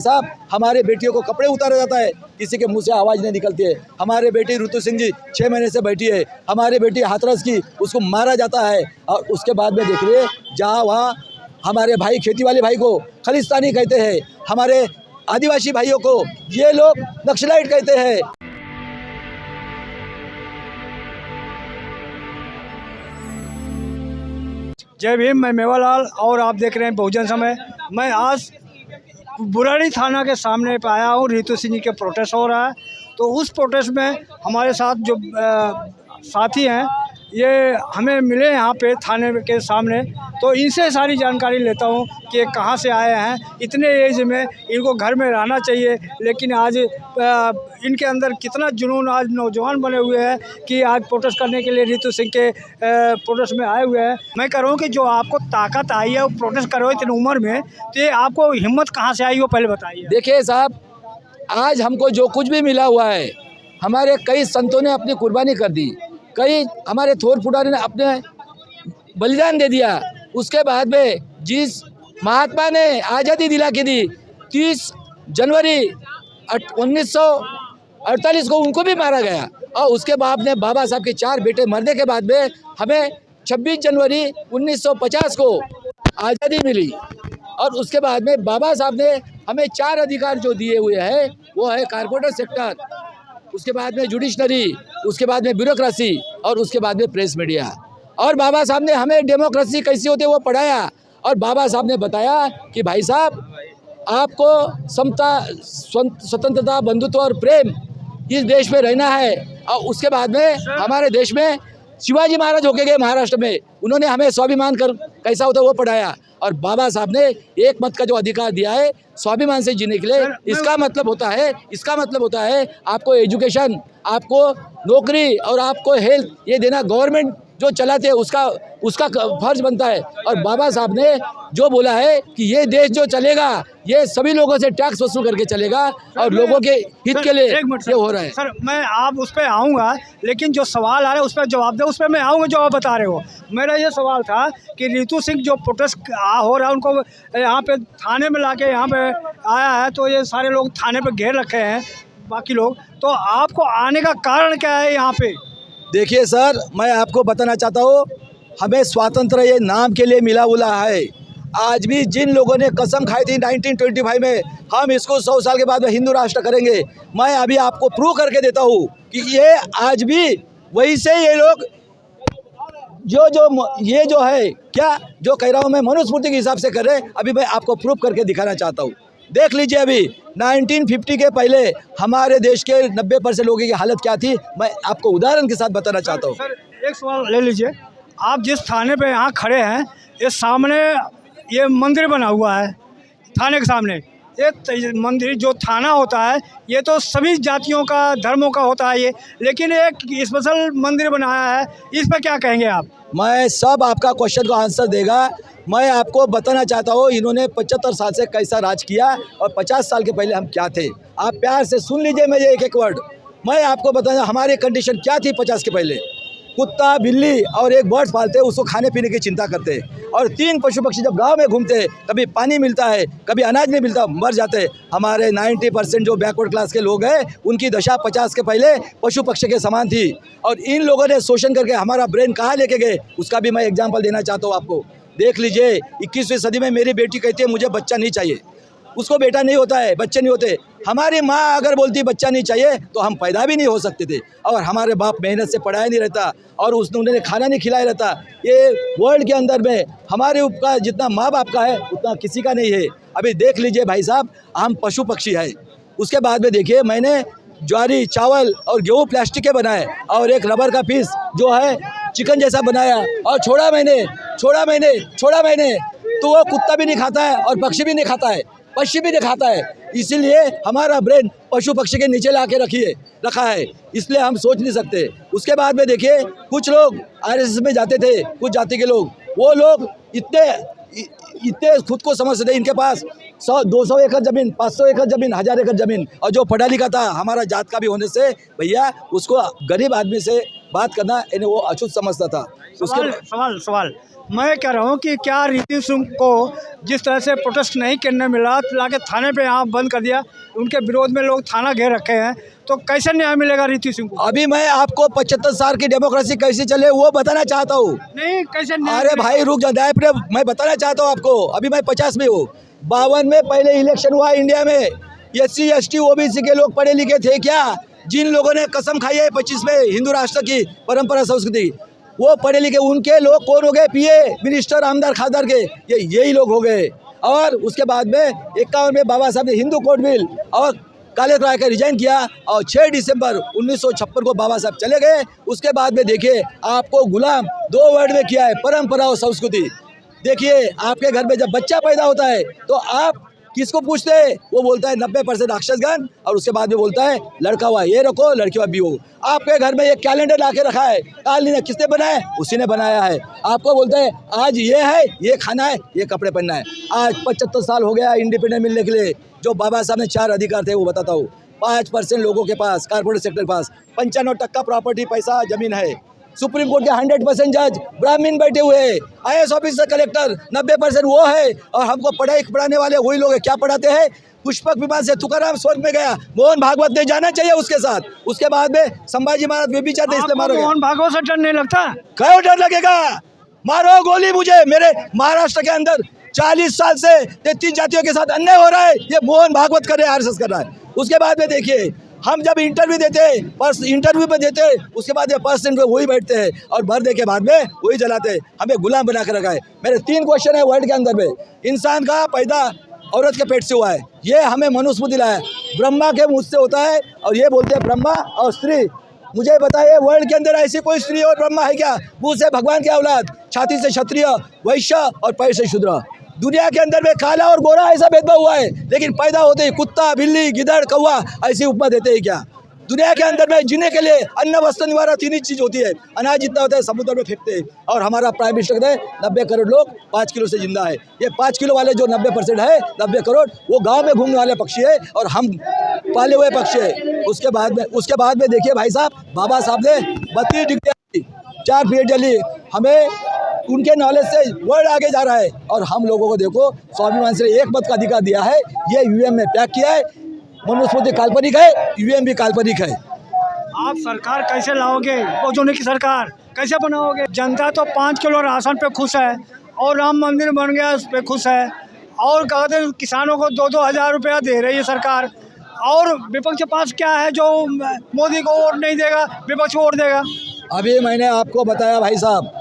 साहब हमारे बेटियों को कपड़े उतारा जाता है, किसी के मुंह से आवाज़ नहीं निकलती है। हमारे बेटी ऋतु सिंह जी 6 महीने से बैठी है, हमारी बेटी हाथरस की, उसको मारा जाता है। और उसके बाद में देख रहे जहाँ वहाँ हमारे भाई खेती वाले भाई को खालिस्तानी कहते हैं, हमारे आदिवासी भाइयों को ये लोग नक्सलाइट कहते हैं। जय भीम, मैं मेवालाल और आप देख रहे हैं बहुजन समय। मैं आज बुराड़ी थाना के सामने पे आया हूँ। ऋतु सिंह जी के प्रोटेस्ट हो रहा है, तो उस प्रोटेस्ट में हमारे साथ जो साथी हैं ये हमें मिले यहाँ पे थाने के सामने, तो इनसे सारी जानकारी लेता हूँ कि ये कहाँ से आए हैं। इतने एज में इनको घर में रहना चाहिए, लेकिन आज इनके अंदर कितना जुनून, आज नौजवान बने हुए हैं कि आज प्रोटेस्ट करने के लिए ऋतु सिंह के प्रोटेस्ट में आए हुए हैं। मैं कह रहा हूँ कि जो आपको ताकत आई है वो प्रोटेस्ट करो इतनी उम्र में, तो ये आपको हिम्मत कहाँ से आई वो पहले बताइए। देखिए साहब, आज हमको जो कुछ भी मिला हुआ है, हमारे कई संतों ने अपनी कुर्बानी कर दी, कई हमारे थोर पुराने ने अपने बलिदान दे दिया। उसके बाद में जिस महात्मा ने आज़ादी दिला के दी 30 जनवरी 1948 को, उनको भी मारा गया। और उसके बाद में बाबा साहब के 4 बेटे मरने के बाद में हमें 26 जनवरी 1950 को आज़ादी मिली। और उसके बाद में बाबा साहब ने हमें 4 अधिकार जो दिए हुए हैं, वो है कारपोरेटर सेक्टर, उसके बाद में जुडिशनरी, उसके बाद में ब्यूरोक्रेसी और उसके बाद में प्रेस मीडिया। और बाबा साहब ने हमें डेमोक्रेसी कैसी होती है वो पढ़ाया। और बाबा साहब ने बताया कि भाई साहब, आपको समता, स्वतंत्रता, बंधुत्व और प्रेम इस देश में रहना है। और उसके बाद में हमारे देश में शिवाजी महाराज होके गए महाराष्ट्र में, उन्होंने हमें स्वाभिमान कर कैसा होता है वो पढ़ाया। और बाबा साहब ने एक मत का जो अधिकार दिया है स्वाभिमान से जीने के लिए, इसका मतलब होता है आपको एजुकेशन, आपको नौकरी और आपको हेल्थ ये देना गवर्नमेंट जो चलाते हैं उसका फर्ज बनता है। और बाबा साहब ने जो बोला है कि ये देश जो चलेगा ये सभी लोगों से टैक्स वसूल करके चलेगा और लोगों के हित के लिए ये हो रहा है। सर, मैं आप उस पर आऊँगा, लेकिन जो सवाल आ रहा है उस पर जवाब दे, उस पर मैं आऊँगा जो आप बता रहे हो। मेरा ये सवाल था कि ऋतु सिंह जो प्रोटेस्ट हो रहा है उनको यहाँ पे थाने में लाके यहाँ पे आया है, तो ये सारे लोग थाने पे घेर रखे हैं बाकी लोग, तो आपको आने का कारण क्या है यहाँ पे? देखिए सर, मैं आपको बताना चाहता हूँ, हमें स्वातंत्र्य ये नाम के लिए मिला हुआ है। आज भी जिन लोगों ने कसम खाई थी 1925 में हम इसको 100 साल के बाद में हिंदू राष्ट्र करेंगे, मैं अभी आपको प्रूव करके देता हूँ कि ये आज भी वही से ये लोग ये जो है क्या जो कह रहा हूँ मैं मनुस्मृति के हिसाब से कर रहे। अभी मैं आपको प्रूव करके दिखाना चाहता हूँ। देख लीजिए, अभी 1950 के पहले हमारे देश के 90% लोगों की हालत क्या थी, मैं आपको उदाहरण के साथ बताना चाहता हूँ। सर, एक सवाल ले लीजिए। आप जिस थाने पे यहाँ खड़े हैं, ये सामने ये मंदिर बना हुआ है थाने के सामने। ये मंदिर जो थाना होता है ये तो सभी जातियों का, धर्मों का होता है ये, लेकिन एक स्पेशल मंदिर बनाया है, इस पर क्या कहेंगे आप? मैं सब आपका क्वेश्चन को आंसर देगा। मैं आपको बताना चाहता हूँ इन्होंने 75 साल से कैसा राज किया और 50 साल के पहले हम क्या थे। आप प्यार से सुन लीजिए मेरे एक वर्ड। मैं आपको बताना हमारी कंडीशन क्या थी 50 के पहले। कुत्ता, बिल्ली और एक बर्ड्स पालते, उसको खाने पीने की चिंता करते, और 3 पशु पक्षी जब गांव में घूमते, कभी पानी मिलता है, कभी अनाज नहीं मिलता, मर जाते। हमारे 90% जो बैकवर्ड क्लास के लोग हैं उनकी दशा 50 के पहले पशु पक्षी के समान थी। और इन लोगों ने शोषण करके हमारा ब्रेन कहाँ लेके गए, उसका भी मैं एग्जाम्पल देना चाहता हूँ आपको। देख लीजिए, 21वीं सदी में मेरी बेटी कहती है मुझे बच्चा नहीं चाहिए, उसको बेटा नहीं होता है, बच्चे नहीं होते। हमारी माँ अगर बोलती बच्चा नहीं चाहिए तो हम पैदा भी नहीं हो सकते थे। और हमारे बाप मेहनत से पढ़ाया नहीं रहता और उन्होंने खाना नहीं खिलाया रहता। ये वर्ल्ड के अंदर में हमारे उपका जितना माँ बाप का है उतना किसी का नहीं है। अभी देख लीजिए भाई साहब, हम पशु पक्षी है। उसके बाद में देखिए, मैंने ज्वारी, चावल और गेहूँ प्लास्टिक के बनाए और एक रबर का पीस जो है चिकन जैसा बनाया और छोड़ा मैंने तो वो कुत्ता भी नहीं खाता है और पक्षी भी नहीं खाता है, पक्षी भी नहीं खाता है। इसीलिए हमारा ब्रेन पशु पक्षी के नीचे ला के रखा है, इसलिए हम सोच नहीं सकते। उसके बाद में देखिए, कुछ लोग RSS में जाते थे, कुछ जाति के लोग, वो लोग इतने खुद को समझते थे, इनके पास 100-200 एकड़ ज़मीन, 500 एकड़ ज़मीन, 1000 एकड़ ज़मीन, और जो पढ़ा लिखा था हमारा जात का भी होने से भैया उसको गरीब आदमी से बात करना इन्हें वो अछूत समझता था। सवाल मैं कह रहा हूँ कि क्या रीति सिंह को जिस तरह से प्रोटेस्ट नहीं करने मिला लाके थाने पे यहाँ बंद कर दिया, उनके विरोध में लोग थाना घेर रखे हैं, तो कैसे न्याय मिलेगा रीति सिंह को? अभी मैं आपको 75 साल की डेमोक्रेसी कैसे चले वो बताना चाहता हूँ। नहीं, कैसे न्याय अरे भाई रुक जा, मैं बताना चाहता हूँ आपको। अभी मैं 50 में हूँ। 52 में पहले इलेक्शन हुआ इंडिया में। SC ST OBC के लोग पढ़े लिखे थे क्या? जिन लोगों ने कसम खाई है 25 में हिंदू राष्ट्र की परंपरा संस्कृति, वो पढ़े लिखे उनके लोग कौन हो गए? PA मिनिस्टर आमदार खासदार के यही लोग हो गए। और उसके बाद में 51 में बाबा साहब ने हिंदू कोड बिल और काले राय का रिजाइन किया और 6 दिसंबर 1956 को बाबा साहब चले गए। उसके बाद में देखिए आपको गुलाम 2 वर्ड में किया है, परंपरा और संस्कृति। देखिए आपके घर में जब बच्चा पैदा होता है तो आप किसको पूछते हैं? वो बोलता है 90% राक्षसगण, और उसके बाद में बोलता है लड़का हुआ ये रखो, लड़की हुआ बी हो। आपके घर में एक कैलेंडर ला के रखा है, काली ने किसने बनाया है? उसी ने बनाया है। आपको बोलता है आज ये है, ये खाना है, ये कपड़े पहनना है। आज 75 साल हो गया इंडिपेंडेंट मिलने के लिए। जो बाबा साहब ने 4 अधिकार थे वो बताता हूँ। 5% लोगों के पास, कारपोरेट सेक्टर के पास 95% प्रॉपर्टी पैसा जमीन है। सुप्रीम कोर्ट के 100% जज ब्राह्मण बैठे हुए हैं। IAS ऑफिसर कलेक्टर 90% वो है। और हमको पढ़ाने वाले वही लोग हैं। क्या पढ़ाते हैं? पुष्पक विमान से तुकाराम स्वर्ग में गया, मोहन भागवत ने जाना चाहिए उसके साथ। उसके बाद में संभाजी महाराज व्यभिचार थे इसलिए मारो। मोहन भागवत से डर नहीं लगता? क्यों डर लगेगा? मारो गोली मुझे। मेरे महाराष्ट्र के अंदर 40 साल से 33 जातियों के साथ अन्याय हो रहा है, ये मोहन भागवत कर रहे हैं, RSS कर रहा है। उसके बाद में देखिए हम जब इंटरव्यू देते हैं, इंटरव्यू में देते हैं, उसके बाद 1% पे वही बैठते हैं और भर दे के बाद में वही जलाते हैं। हमें गुलाम बना कर रखा है। मेरे 3 क्वेश्चन है वर्ल्ड के अंदर में। इंसान का पैदा औरत के पेट से हुआ है, ये हमें मनुस्मृति दिलाया है। ब्रह्मा के मुझ से होता है और ये बोलते हैं ब्रह्मा और स्त्री। मुझे बताइए वर्ल्ड के अंदर ऐसी कोई स्त्री और ब्रह्मा है क्या? मुँह से भगवान की औलाद, छाती से क्षत्रिय, वैश्य और पैर से शूद्र। दुनिया के अंदर में काला और गोरा ऐसा भेदभाव हुआ है, लेकिन पैदा होते ही कुत्ता, बिल्ली, गिदड़, कौवा ऐसी उपमा देते हैं क्या? दुनिया के अंदर में जीने के लिए अन्न, वस्त्र, निवारा 3 ही चीज होती है। अनाज जितना होता है समुद्र में फेंकते हैं। और हमारा प्राइम मिनिस्टर कहते हैं 90 करोड़ लोग 5 किलो से जिंदा है। ये 5 किलो वाले जो 90% है, 90 करोड़, वो गांव में घूमने वाले पक्षी है और हम पाले हुए पक्षी है। उसके बाद में देखिए भाई साहब, बाबा साहब ने 32 डिग्री 4 PhD हमें उनके नॉलेज से वर्ल्ड आगे जा रहा है। और हम लोगों को देखो स्वाभिमान से एक मत का अधिकार दिया है, ये UM में पैक किया है। मनुस्मृति काल्पनिक है, UM भी काल्पनिक है। आप सरकार कैसे लाओगे? बहुजनों की सरकार कैसे बनाओगे? जनता तो 5 किलो राशन पे खुश है और राम मंदिर बन गया उस पर खुश है, और कहते हैं किसानों को 2-2 हज़ार रुपया दे रही है सरकार। और विपक्ष के पास क्या है जो मोदी को वोट नहीं देगा, विपक्ष को वोट देगा? अभी मैंने आपको बताया भाई साहब,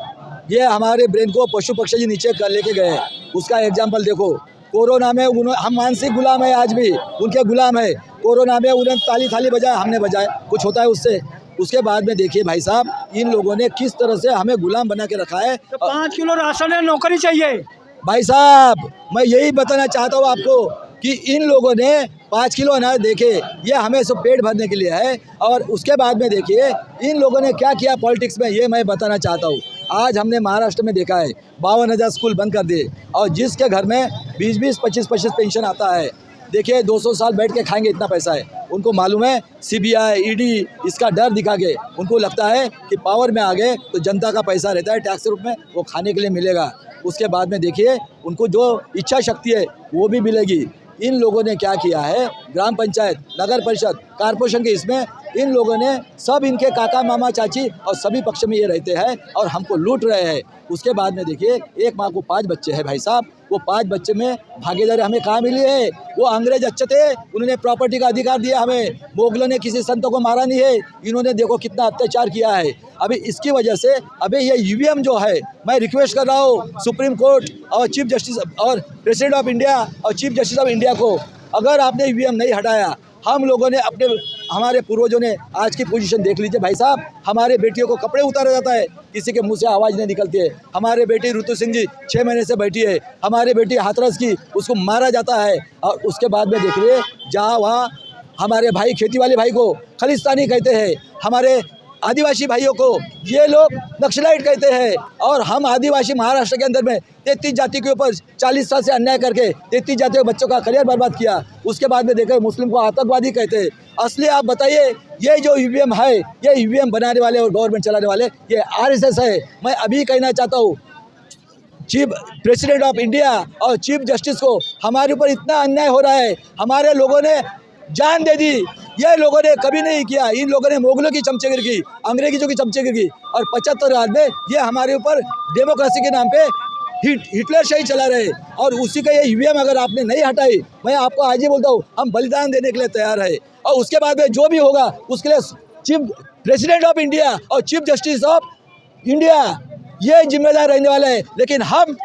ये हमारे ब्रेन को पशु पक्षी नीचे कर लेके गए। उसका एग्जाम्पल देखो, कोरोना में हम मानसिक गुलाम है, आज भी उनके गुलाम है। कोरोना में उन्हें ताली थाली बजाया, हमने बजाया, कुछ होता है उससे? उसके बाद में देखिए भाई साहब, इन लोगों ने किस तरह से हमें गुलाम बना के रखा है। तो 5 किलो राशन है, नौकरी चाहिए। भाई साहब मैं यही बताना चाहता हूँ आपको कि इन लोगों ने 5 किलो अनाज देखे, ये हमें सब पेट भरने के लिए है। और उसके बाद में देखिए इन लोगों ने क्या किया पॉलिटिक्स में, ये मैं बताना चाहता हूँ। आज हमने महाराष्ट्र में देखा है 52,000 स्कूल बंद कर दिए, और जिसके घर में 20-20, 25-25 पेंशन आता है, देखिए 200 साल बैठ के खाएंगे इतना पैसा है। उनको मालूम है CBI ED इसका डर दिखा के उनको लगता है कि पावर में आ गए तो जनता का पैसा रहता है टैक्स रूप में, वो खाने के लिए मिलेगा। उसके बाद में देखिए उनको जो इच्छा शक्ति है वो भी मिलेगी। इन लोगों ने क्या किया है, ग्राम पंचायत, नगर परिषद, कारपोरेशन के इसमें इन लोगों ने सब इनके काका मामा चाची और सभी पक्ष में ये रहते हैं और हमको लूट रहे हैं। उसके बाद में देखिए एक माँ को 5 बच्चे हैं भाई साहब, वो 5 बच्चे में भागीदारी हमें कहाँ मिली है? वो अंग्रेज अच्छे थे, उन्होंने प्रॉपर्टी का अधिकार दिया हमें। मुगलों ने किसी संतों को मारा नहीं है, इन्होंने देखो कितना अत्याचार किया है। अभी इसकी वजह से अभी ये UVM जो है, मैं रिक्वेस्ट कर रहा हूँ सुप्रीम कोर्ट और चीफ जस्टिस और प्रेसिडेंट ऑफ इंडिया और चीफ जस्टिस ऑफ इंडिया को, अगर आपने UVM नहीं हटाया, हम लोगों ने हमारे पूर्वजों ने आज की पोजीशन देख लीजिए भाई साहब, हमारे बेटियों को कपड़े उतारा जाता है, किसी के मुंह से आवाज़ नहीं निकलती है। हमारे बेटी ऋतु सिंह जी 6 महीने से बैठी है, हमारी बेटी हाथरस की, उसको मारा जाता है। और उसके बाद में देखिए जहाँ वहाँ हमारे भाई खेती वाले भाई को खालिस्तानी कहते हैं, हमारे आदिवासी भाइयों को ये लोग नक्सलाइट कहते हैं। और हम आदिवासी महाराष्ट्र के अंदर में 33 जाति के ऊपर 40 साल से अन्याय करके 33 जातियों के बच्चों का करियर बर्बाद किया। उसके बाद में देखे मुस्लिम को आतंकवादी कहते हैं। असली आप बताइए ये जो UVM है, ये UVM बनाने वाले और गवर्नमेंट चलाने वाले ये RSS है। मैं अभी कहना चाहता हूँ चीफ प्रेसिडेंट ऑफ इंडिया और चीफ जस्टिस को हमारे ऊपर इतना अन्याय हो रहा है। हमारे लोगों ने जान दे दी, ये लोगों ने कभी नहीं किया। इन लोगों ने मुगलों की चमचेगिरी की, अंग्रेजों की चमचेगिरी की, और 75 साल में ये हमारे ऊपर डेमोक्रेसी के नाम पे हिटलर शाही चला रहे। और उसी का ये ईवीएम अगर आपने नहीं हटाई, मैं आपको आज ही बोलता हूँ, हम बलिदान देने के लिए तैयार है। और उसके बाद में जो भी होगा उसके लिए चीफ प्रेसिडेंट ऑफ इंडिया और चीफ जस्टिस ऑफ इंडिया ये जिम्मेदार रहने वाले हैं। लेकिन हम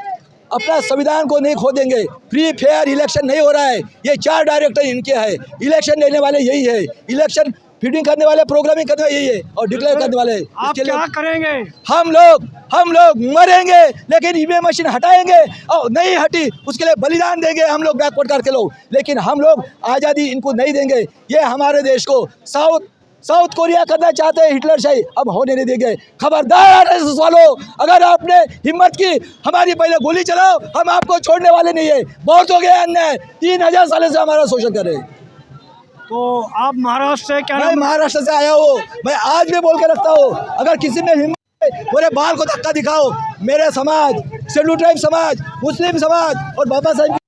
अपना संविधान को नहीं खो देंगे। फ्री फेयर इलेक्शन नहीं हो रहा है, ये 4 डायरेक्टर इनके हैं। इलेक्शन लेने वाले यही है, इलेक्शन फीडिंग करने वाले, प्रोग्रामिंग करने वाले यही है, और डिक्लेयर करने वाले। आप क्या करेंगे? हम लोग मरेंगे, लेकिन ईवीएम मशीन हटाएंगे, और नहीं हटी उसके लिए बलिदान देंगे हम लोग, बैकवर्ड करके लोग। लेकिन हम लोग आज़ादी इनको नहीं देंगे। ये हमारे देश को साउथ कोरिया करना चाहते हैं, हिटलर शाही, अब होने नहीं देंगे। खबरदार आरएसएस वालों, अगर आपने हिम्मत की हमारी पहले गोली चलाओ, हम आपको छोड़ने वाले नहीं है। बहुत हो गया अन्याय, 3000 साल से हमारा शोषण कर रहे हैं। तो आप महाराष्ट्र से क्या? मैं महाराष्ट्र से आया हूँ, मैं आज भी बोल के रखता हूँ, अगर किसी में हिम्मत है, मेरे बाल को धक्का दिखाओ। मेरे समाज, शेड्यूल ट्राइब समाज, मुस्लिम समाज और बाबा साहब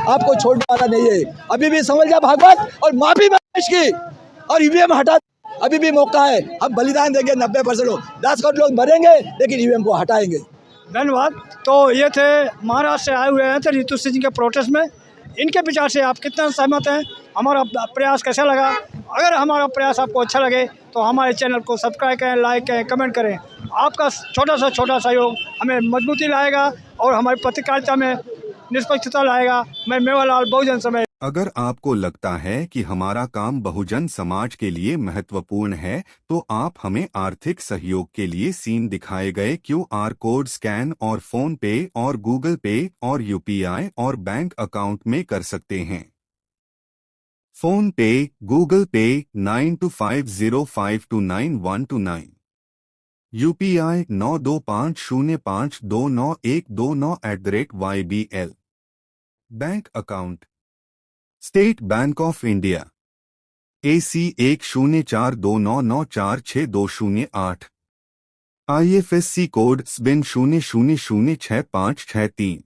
आपको छोड़ने वाला नहीं है। अभी भी समझ जा भागवत और माफी मांग की, और ईवीएम हटा, अभी भी मौका है। हम बलिदान देंगे, 90% लोग, 10 करोड़ लोग मरेंगे, लेकिन ईवीएम को हटाएंगे। धन्यवाद। तो ये थे महाराष्ट्र से आए हुए हैं थे रितु सिंह जी के प्रोटेस्ट में। इनके विचार से आप कितना सहमत हैं? हमारा प्रयास कैसा लगा? अगर हमारा प्रयास आपको अच्छा लगे तो हमारे चैनल को सब्सक्राइब करें, लाइक करें, कमेंट करें। आपका छोटा सहयोग हमें मजबूती लाएगा और हमारी पत्रकारिता में निष्पक्षता लाएगा। मैं मेवालाल, बहुजन समाज। अगर आपको लगता है कि हमारा काम बहुजन समाज के लिए महत्वपूर्ण है, तो आप हमें आर्थिक सहयोग के लिए सीन दिखाए गए QR कोड स्कैन और फोन पे और गूगल पे और UPI और बैंक अकाउंट में कर सकते हैं। फोन पे, गूगल पे 9250529129, UPI 9250529129 bank account state bank of India AC 104299462008, IFSC code SBIN 00066563।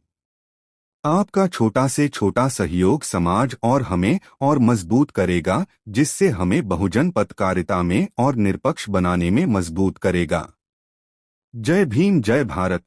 आपका छोटा से छोटा सहयोग समाज और हमें और मजबूत करेगा, जिससे हमें बहुजन पत्रकारिता में और निष्पक्ष बनाने में मजबूत करेगा। जय भीम, जय भारत।